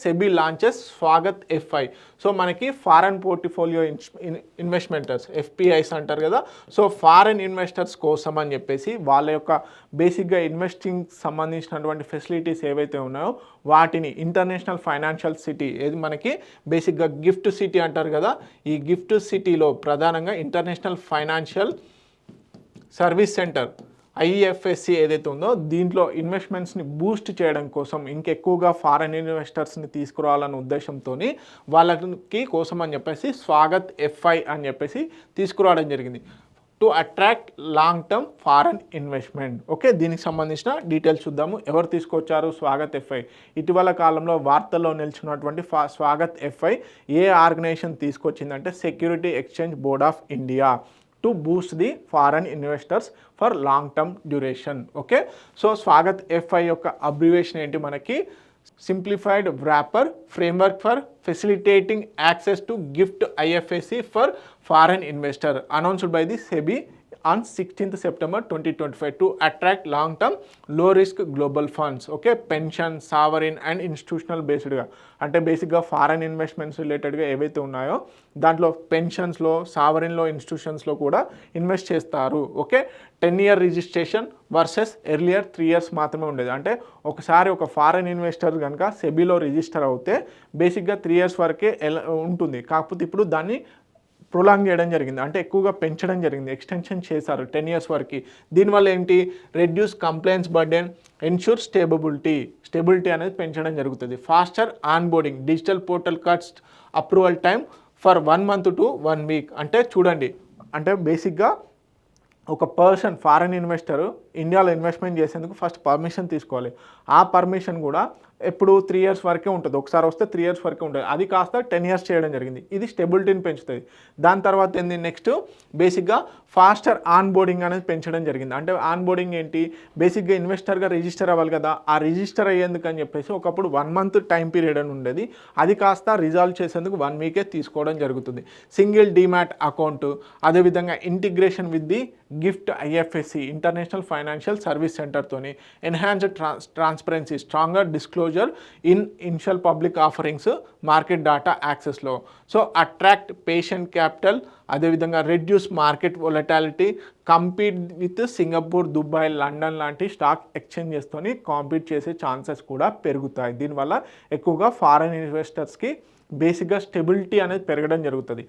SEBI launches Swagat FI. So మనకి foreign portfolio investors FPIs అంటారు కదా. సో ఫారెన్ ఇన్వెస్టర్స్ కోసం అని చెప్పేసి వాళ్ళ యొక్క బేసిక్గా ఇన్వెస్టింగ్ సంబంధించినటువంటి ఫెసిలిటీస్ ఏవైతే ఉన్నాయో వాటిని ఇంటర్నేషనల్ ఫైనాన్షియల్ సిటీ, ఏది మనకి బేసిక్గా గిఫ్ట్ సిటీ అంటారు కదా, ఈ గిఫ్ట్ సిటీలో ప్రధానంగా international financial service centre IFSC ఏదైతే ఉందో దీంట్లో ఇన్వెస్ట్మెంట్స్ని బూస్ట్ చేయడం కోసం ఇంకెక్కువగా ఫారెన్ ఇన్వెస్టర్స్ని తీసుకురావాలన్న ఉద్దేశంతో వాళ్ళకి కోసం అని చెప్పేసి స్వాగత్ ఎఫ్ఐ అని చెప్పేసి తీసుకురావడం జరిగింది, to attract long term foreign investment. Okay, దీనికి సంబంధించిన డీటెయిల్స్ చూద్దాము. ఎవరు తీసుకొచ్చారు స్వాగత్ ఎఫ్ఐ? ఇటీవల కాలంలో వార్తల్లో నిలిచినటువంటి స్వాగత్ ఎఫ్ఐ ఏ ఆర్గనైజేషన్ తీసుకొచ్చిందంటే security exchange board of India, to boost the foreign investors for long term duration. Okay, so Swagat FI యొక్క అబ్రివేషన్ ఏంటి మనకి? Simplified wrapper framework for facilitating access to GIFT IFSC for foreign investor, announced by the SEBI on 16th September 2025 to attract long term low risk global funds. Okay, pension, sovereign and institutional బేస్డ్గా, అంటే బేసిక్గా foreign investments రిలేటెడ్గా ఏవైతే ఉన్నాయో దాంట్లో పెన్షన్స్లో, సావరిన్లో, ఇన్స్టిట్యూషన్స్లో కూడా invest చేస్తారు. Okay, 10 year registration versus earlier 3 years మాత్రమే ఉండేది. అంటే ఒకసారి ఒక ఫారెన్ ఇన్వెస్టర్ కనుక సెబీలో రిజిస్టర్ అవుతే బేసిక్గా 3 years వరకే ఉంటుంది. కాకపోతే ఇప్పుడు దాన్ని ప్రొలాంగ్ చేయడం జరిగింది, అంటే ఎక్కువగా పెంచడం జరిగింది, ఎక్స్టెన్షన్ చేశారు 10 years వరకు. దీనివల్ల ఏంటి? Reduce compliance burden, ensure stability అనేది పెంచడం జరుగుతుంది. Faster onboarding, digital portal cuts approval time for 1 month to 1 week. అంటే చూడండి, అంటే బేసిక్గా ఒక పర్సన్ ఫారెన్ ఇన్వెస్టర్ ఇండియాలో ఇన్వెస్ట్మెంట్ చేసేందుకు ఫస్ట్ పర్మిషన్ తీసుకోవాలి. ఆ పర్మిషన్ కూడా ఎప్పుడు 3 years వరకే ఉంటుంది, ఒకసారి వస్తే 3 years వరకే ఉంటుంది. అది కాస్త 10 years చేయడం జరిగింది. ఇది స్టెబిలిటీని పెంచుతుంది. దాని తర్వాత ఏంది నెక్స్ట్? బేసిక్గా ఫాస్టర్ ఆన్ బోర్డింగ్ అనేది పెంచడం జరిగింది. అంటే ఆన్ బోర్డింగ్ ఏంటి? బేసిక్గా ఇన్వెస్టర్గా రిజిస్టర్ అవ్వాలి కదా, ఆ రిజిస్టర్ అయ్యేందుకు అని చెప్పేసి ఒకప్పుడు 1 month టైం పీరియడ్ అని ఉండేది, అది కాస్త రిజాల్వ్ చేసేందుకు 1 week తీసుకోవడం జరుగుతుంది. సింగిల్ డిమాట్ అకౌంట్, అదేవిధంగా integration with the GIFT IFSC international financial service సెంటర్తోని enhanced transparency, stronger disclosure in initial public offerings, market data యాక్సెస్లో. సో అట్రాక్ట్ పేషెంట్ క్యాపిటల్, అదేవిధంగా reduce market volatility, compete with Singapore, Dubai, London లాంటి stock ఎక్స్చేంజెస్తోని compete చేసే chances కూడా పెరుగుతాయి. దీనివల్ల ఎక్కువగా ఫారెన్ ఇన్వెస్టర్స్కి బేసిక్గా స్టెబిలిటీ అనేది పెరగడం జరుగుతుంది.